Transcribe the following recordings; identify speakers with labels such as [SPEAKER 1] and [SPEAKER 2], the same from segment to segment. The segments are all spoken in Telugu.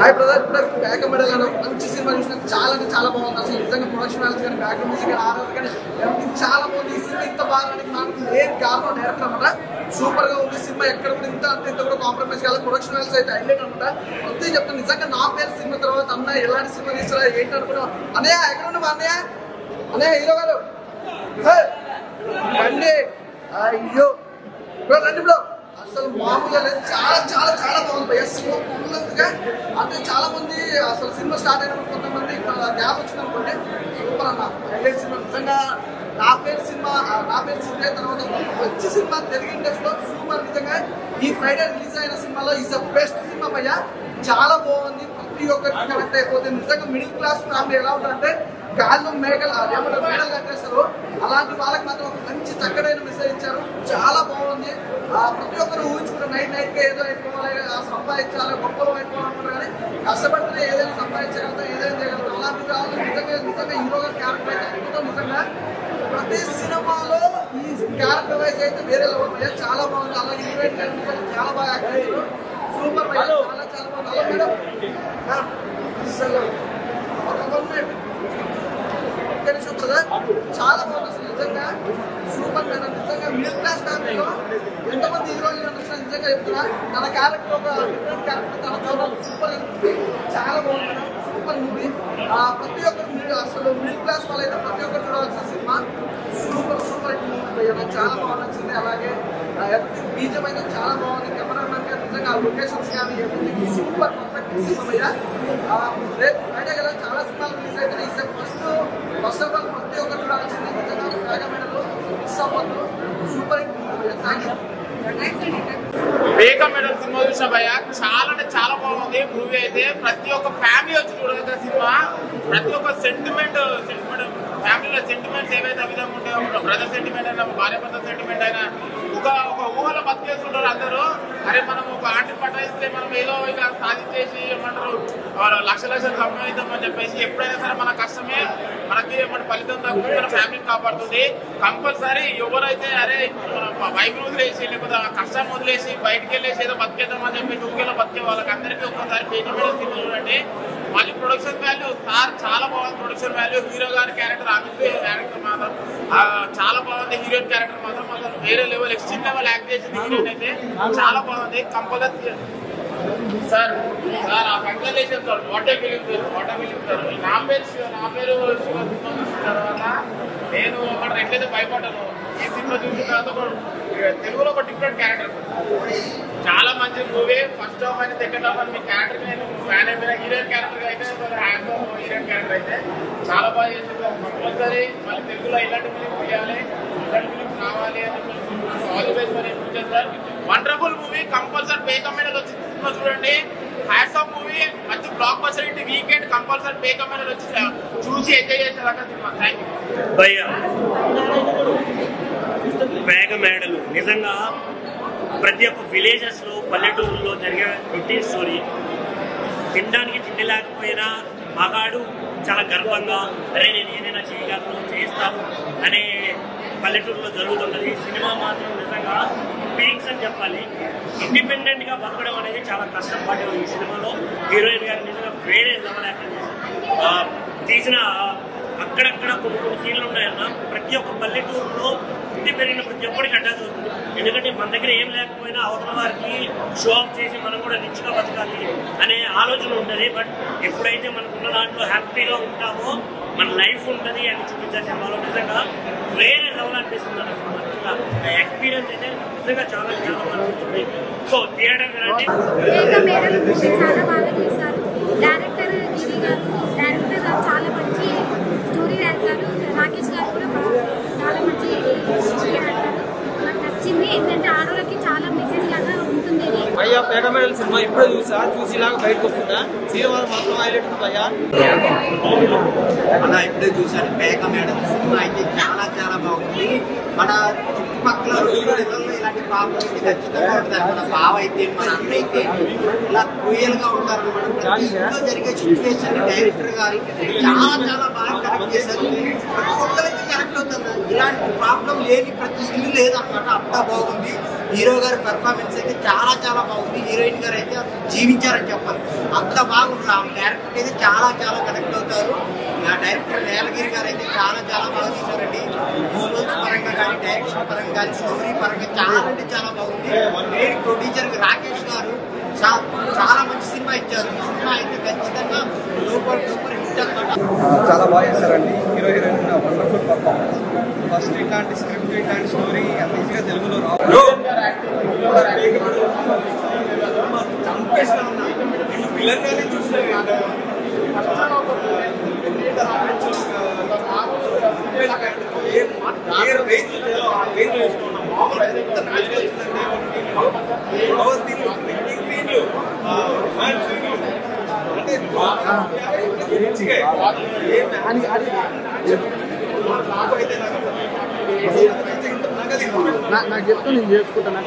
[SPEAKER 1] హాయ్ బ్రదర్, ఇప్పుడు బ్యాక్ మెడల్ అని మంచి సినిమా చూసిన చాలా అంటే చాలా బాగుంది. అసలు నిజంగా ప్రొడక్షన్ వాల్యూస్ కానీ బ్యాక్ మ్యూజిక్ కానీ ఆర్ఆర్ కానీ ఎవ్రీథింగ్ చాలా బాగుంది. ఈ సినిమా ఇంత బాగా నాకు ఏం కారణం డైరెక్టర్ అనమాట. సూపర్ గా ఉంది సినిమా. ఎక్కడ కూడా ఇంత అంత ఇంత కూడా కాంప్రమైజ్ కాలేదు. ప్రొడక్షన్ వాల్యూస్ అయితే హైలైట్ అనమాట. అంతే చెప్తాను. నిజంగా నా పేరు సినిమా తర్వాత అన్న ఎలాంటి సినిమా తీస్తారా ఏంటి అనుకున్నాం. అన్నయ్య ఎక్కడ ఉన్నాం అన్నయ్య? అన్నయ్య హీరో గారు రండి. అయ్యో రండి బ్రో. అసలు మామూలుగా లేదు. చాలా చాలా చాలా బాగుంది భయ్య సినిమా. ఫుల్గా అంటే చాలా మంది అసలు సినిమా స్టార్ట్ అయినప్పుడు కొంతమంది గ్యాప్ వచ్చింది అనుకోండి. సూపర్ అన్న హైలైట్ సినిమా. నిజంగా నా పేరు సినిమా అయిన తర్వాత మంచి సినిమా తెలుగు ఇండస్ట్రీలో సూపర్. నిజంగా ఈ ఫ్రైడే రిలీజ్ అయిన సినిమాలో ఈజ్ ద బెస్ట్ సినిమా భయ్య. చాలా బాగుంది. ప్రతి ఒక్కరికి కనెక్ట్ అయిపోతుంది. నిజంగా మిడిల్ క్లాస్ ఫ్యామిలీ ఎలా ఉంటుందంటే గాల్లో మేడలు కట్టేస్తారు. అలాంటి వాళ్ళకి మాత్రం ఒక మంచి చక్కడైన మెసేజ్ ఇచ్చారు. చాలా బాగుంది. ప్రతి ఒక్కరు ఊహించుకుంటారు నైట్ గా ఏదో అయిపోవాలి, సంపాదించాలి, గొప్పలు అయిపోవాలనుకుంటారు. కానీ కష్టపడితే ఏదైనా సంపాదించగలుగుతాం, ఏదైనా చేయగలుగుతాం. అలాంటి వాళ్ళు నిజంగా హీరో గారి క్యారెక్టర్ అయితే అద్భుతం. నిజంగా ప్రతి సినిమాలో ఈ క్యారెక్టర్ వైజ్ అయితే వేరే లెవెల్ భయ్య. చాలా బాగుంది. అలాగే హీరోయిన్ క్యారెక్టర్ చాలా బాగా యాక్ట్ చేశారు. సూపర్ భయ్య. చాలా చాలా బాగుంది. అలా మేడం అసలు ఒక 1 మినిట్ ఒక్క నిమిషం కదా. చాలా బాగుంది అసలు నిజంగా సూపర్ మేడం. నిజంగా మిడిల్ క్లాస్ ఫ్యామిలీలో ఎంతమంది హీరోయిన్ అనిపిస్తున్నా నిజంగా చెప్తున్నా. తన క్యారెక్టర్ ఒక డిఫరెంట్ క్యారెక్టర్ తన చదవడం సూపర్. చాలా బాగుంది మేడం. Super movie. ప్రతి ఒక్కరు అసలు మిడిల్ క్లాస్ వాళ్ళు అయితే ప్రతి ఒక్కరు చూడాల్సిన cinema. Super super hit movie. నాకు చాలా బాగా నచ్చింది. అలాగే బీజం అయితే చాలా బాగుంది. కెమెరామెన్ కానీ నిజంగా లొకేషన్స్ కానీ ఎవ్రీథింగ్ సూపర్ పర్ఫెక్ట్ సినిమా భయ్య. రేపు ఫ్రైడే కదా చాలా సినిమాలు రిలీజ్ అయితే ఈసారి ఫస్ట్ ఆఫ్ ఆల్ ప్రతి ఒక్కరు చూడాల్సింది. నిజంగా బ్యాక్ మెడల్ మిస్ అవ్వద్దు. Super hit movie. Thank you.
[SPEAKER 2] Back medal cinema చూసిన భయ్య చాలా అంటే చాలా బాగుంది మూవీ అయితే. ప్రతి ఒక్క ఫ్యామిలీ వచ్చి చూడగలిగిన సినిమా. ప్రతి ఒక్క సెంటిమెంట్ ఫ్యామిలీలో సెంటిమెంట్స్ ఏవైతే విధంగా ఉంటాయో, బ్రదర్ సెంటిమెంట్ అయినా భార్య భర్త సెంటిమెంట్ అయినా ఒక ఊహలో బతికేస్తుంటారు అందరూ. అరే మనం ఒక ఆటలు పట్టాయిస్తే మనం ఏదో ఇక సాధించేసి ఏమంటారు లక్షలు సంపాదిద్దామని చెప్పేసి ఎప్పుడైనా సరే మన కష్టమే మనకి మన ఫలితం తగ్గుతుంది, మన ఫ్యామిలీని కాపాడుతుంది. కంపల్సరీ ఎవరైతే అరే మన బైక్ వదిలేసి లేకపోతే కష్టం వదిలేసి బయటకు వెళ్ళేసి ఏదో బతికేద్దామని చెప్పేసి ఊరిలో బతికే వాళ్ళకి అందరికీ ఒక్కసారి పేజీ మీద సినిమా చూడండి. మళ్ళీ ప్రొడక్షన్ వాల్యూ సార్ చాలా బాగుంది. ప్రొడక్షన్ వాల్యూ హీరో గారి క్యారెక్టర్ క్యారెక్టర్ మాత్రం చాలా బాగుంది. హీరోయిన్ క్యారెక్టర్ మాత్రం వేరే లెవెల్ ఎక్స్ట్రీమ్ లెవెల్ యాక్ట్ చేసింది హీరోయిన్ అయితే. చాలా బాగుంది. కంపల్సరీ సార్ ఆ congratulation sir. What a film sir. నా పేరు సినిమా చూసిన తర్వాత నేను అక్కడ ఎట్లయితే భయపడ్డాను, ఈ సినిమా చూసిన తర్వాత తెలుగులో ఒక డిఫరెంట్ క్యారెక్టర్. చాలా మంచి మూవీ. ఫస్ట్ హాఫ్ అని సెకండ్ హాఫ్ అని మీ క్యారెక్టర్ నేను ఫ్యాన్ అయిపోయిన. హీరోయిన్ క్యారెక్టర్ అయితే హీరోయిన్ క్యారెక్టర్ అయితే చాలా బాగా చేసింది. కంపల్సరీ మళ్ళీ తెలుగులో ఇలాంటి ఫిలిం చేయాలి, ఇలాంటి ఫిలిమ్స్ రావాలి అని all the best for future sir. Wonderful movie. Compulsory back medal వచ్చి సినిమా చూడండి. Hats off movie. మంచి బ్లాక్ బస్టర్ ఇంటి వీకెండ్ కంపల్సరీ బ్యాక్ మెడల్ వచ్చి చూసి ఎంజాయ్ చేసేదాకా సినిమా. థ్యాంక్ యూ
[SPEAKER 3] భయ్య. బ్యాక్ మెడల్ నిజంగా ప్రతి ఒక్క విలేజెస్లో పల్లెటూరులో జరిగే రొటీన్ స్టోరీ. తినడానికి తిండి లేకపోయినా మగాడు చాలా గర్వంగా అరే నేను ఏదైనా చేయగలను చేస్తాను అనే పల్లెటూరులో జరుగుతున్నది. సినిమా మాత్రం నిజంగా పీక్స్ అని చెప్పాలి. ఇండిపెండెంట్గా బతకడం అనేది చాలా కష్టం పడ్డారు ఈ సినిమాలో. హీరోయిన్ గారు నిజంగా వేరే లెవెల్ యాక్టింగ్ చేశారు. తీసిన అక్కడక్కడ కొన్ని సీన్లు ఉన్నాయన్న ప్రతి ఒక్క పల్లెటూరులో ఇంటి పెరిగిన ప్రతి ఒక్కరికి అటాచ్ అవుతుంది. ఎందుకంటే మన దగ్గర ఏం లేకపోయినా అవతల వారికి షో ఆఫ్ చేసి మనం కూడా రిచ్గా బతకాలి అనే ఆలోచన ఉంటుంది. బట్ ఎప్పుడైతే మనకున్న దాంట్లో హ్యాపీగా ఉంటామో మన లైఫ్ ఉంటుంది అని చూపించే సినిమాలో నిజంగా వేరే లెవెల్ అనిపిస్తుంది అన్న సినిమా. నిజంగా ఎక్స్పీరియన్స్ అయితే నిజంగా చాలా చాలా అనిపిస్తుంది. సో థియేటర్ రండి.
[SPEAKER 4] చాలా బాగా చేశారు. డైరెక్టర్ గిరి గారు చాలా మంచి స్టోరీ రాశారు. రాకేష్ గారు కూడా చాలా మంచి స్టోరీ రాశారు. నాకు నచ్చింది. ఏంటంటే ఆడవాళ్ళకి చాలా మెసేజ్ లాగా ఉంటుంది.
[SPEAKER 1] భయ్యా బ్యాక్ మెడల్ సినిమా ఇప్పుడే చూసి ఇలాగ బయటకు వస్తుందా సినిమా మాత్రం హైలైట్ ఉంది భయ్యా.
[SPEAKER 5] అలా ఇప్పుడే చూసాను. బ్యాక్ మెడల్ సినిమా అయితే చాలా చాలా బాగుంది. మన చుట్టుపక్కల ఇళ్లలో ఇలాంటి ప్రాబ్లమ్స్ ఖచ్చితంగా ఉంటాయి. మన బావ అయితే మన అన్న అయితే ఇలా క్రూయల్ గా ఉంటారనమాట. ప్రతి ఇంట్లో జరిగే సిచ్యువేషన్ డైరెక్టర్ గారి చాలా చాలా బాగా కరెక్ట్ చేశారు. ప్రతి ఒక్కరికి కరెక్ట్ అవుతుంది. ఇలాంటి ప్రాబ్లం లేని ప్రతి ఇల్లు లేదన్నమాట. అంతా బాగుంది. హీరో గారి పెర్ఫార్మెన్స్ అయితే చాలా చాలా బాగుంది. హీరోయిన్ గారు అయితే జీవించారని చెప్పాలి, అంత బాగుంటుంది. ఆ క్యారెక్టర్ అయితే చాలా చాలా కనెక్ట్ అవుతారు. ఆ డైరెక్టర్ నీలగిరి గారు అయితే చాలా చాలా బాగా తీశారండి. విజువల్స్ పరంగా కానీ, డైరెక్షన్ పరంగా కానీ, స్టోరీ పరంగా చాలా అంటే చాలా బాగుంది. మెయిన్ ప్రొడ్యూసర్ రాకేష్ గారు చాలా మంచి సినిమా ఇచ్చారు. ఈ సినిమా అయితే ఖచ్చితంగా సూపర్ సూపర్ హిట్ అనమాట.
[SPEAKER 1] చాలా బాగా చేశారండి. Hero heroine wonderful performance. First ఇట్లాంటి స్క్రిప్ట్ ఇట్లాంటి స్టోరీ అంత ఈజీగా తెలుగులో రావు. నాకు చెప్తే నేను చేసుకుంటాను.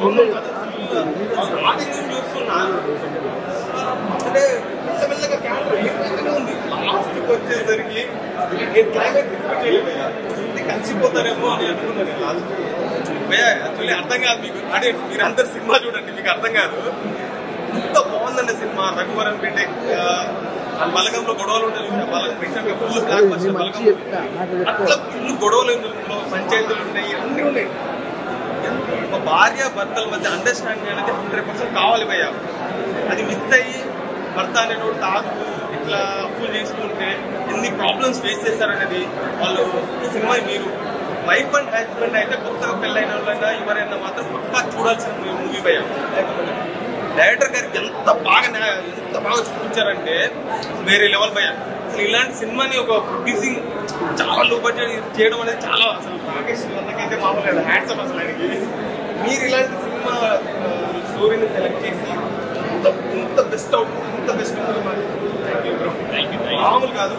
[SPEAKER 1] నాకు
[SPEAKER 6] చూస్తున్నాను అంటే మెల్లమెల్లగా క్యారెక్టర్ ఉంది. లాస్ట్కి వచ్చేసరికి నేను క్లైమాక్స్ ఎక్స్పెక్ట్ చేయలేదు, కలిసిపోతారేమో అని అనుకున్నాను. లాస్ట్ యాక్చువల్లీ అర్థం కాదు మీకు, అంటే మీరందరు సినిమా చూడండి మీకు అర్థం కాదు. ఎంత బాగుందండి సినిమా. రఘువరన్ బిడ్డ బలగంలో గొడవలు ఉంటాయి, ఫుల్ బ్లాక్ బస్టర్ బలగం, అట్లా ఫుల్ గొడవలు పంచాయతీలు ఉన్నాయి, అన్నీ ఉన్నాయి. ఒక భార్య భర్తల మధ్య అండర్స్టాండింగ్ అనేది 100% కావాలి భయ్యా. అది మిస్ అయ్యి భర్త అనేటువంటి తాగుతూ ఇట్లా అప్పులు చేసుకుంటే ఎన్ని ప్రాబ్లమ్స్ ఫేస్ చేస్తారనేది వాళ్ళు ఈ సినిమా మీరు వైఫ్ అండ్ హస్బెండ్ అయితే కొత్తగా పెళ్ళైన వాళ్ళైనా ఎవరైనా మాత్రం పక్కా చూడాల్సిన మూవీ భయ్యా. డైరెక్టర్ గారికి ఎంత బాగా చూపించారంటే వేరే లెవెల్ భయ్యా. అసలు ఇలాంటి సినిమాని ఒక ప్రొడ్యూసింగ్ చాలా లో బడ్జెట్ చేయడం అనేది చాలా, అసలు రాకేష్ అన్నకైతే మామూలు హ్యాండ్స్ అప్ అసలు ఆయనకి. మీరు ఇలాంటి సినిమా స్టోరీని సెలెక్ట్ చేసి ఇంత బెస్ట్ అవుతుంది, ఇంత బెస్ట్ మామూలు కాదు.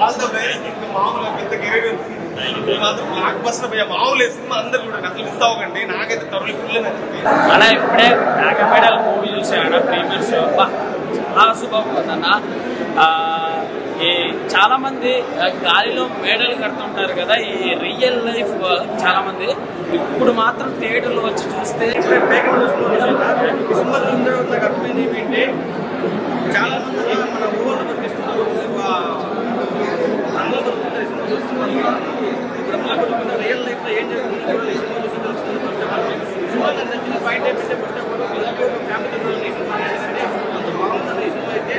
[SPEAKER 6] All the best. మామూలుగా పెద్ద కెరీర్ ఉంది మాత్రం బ్లాక్ బస్టర్ భయ్యా. మామూలు సినిమా అందరు చూడండి, అసలు మిస్ అవ్వకండి. నాకైతే తరలి ఫుల్ నచ్చింది
[SPEAKER 7] అన్న. ఇప్పుడే నాగమేడల్ మూవీ చూసాను ప్రీమియర్ షో, చాలా శుభంగా. ఈ చాలా మంది గాలిలో మేడలు కడుతుంటారు కదా, ఈ రియల్ లైఫ్ చాలా మంది ఇప్పుడు మాత్రం థియేటర్లో వచ్చి చూస్తే
[SPEAKER 1] ఏంటంటే చాలా మంది మన ఊళ్ళో పనిచేస్తున్నారు. రియల్ లైఫ్ లో ఏం జరుగుతుంది నచ్చిన పాయింట్ ఏంటంటే ఫస్ట్ ఆఫ్ ఆల్ ఫ్యామిలీ అంత బాగుంటుంది ఈ సినిమా అయితే.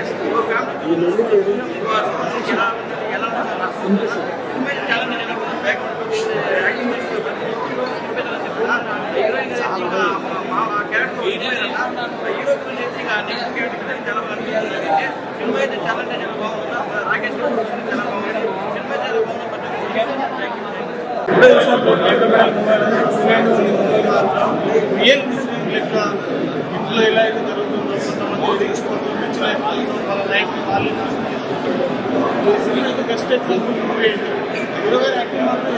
[SPEAKER 1] ఎలా చాలా యాక్టింగ్ క్యారెక్టర్ హీరో గురించి అయితే ఇక నెక్స్ట్ క్యారెక్టర్ చాలా బాగా అనిపించింది. సినిమా అయితే చాలా అంటే చాలా బాగుంది. రాకేష్ చాలా బాగుంది. సినిమా చాలా రియల్ లెక్క ఇంట్లో ఎలా అయితే జరుగుతుందో కొంతమంది చూపించిన వాళ్ళ లైఫ్ వాళ్ళు సినిమా అయితే బెస్ట్ ఎగ్జాంపుల్ మూవీ. 20 యాక్టింగ్ మాత్రం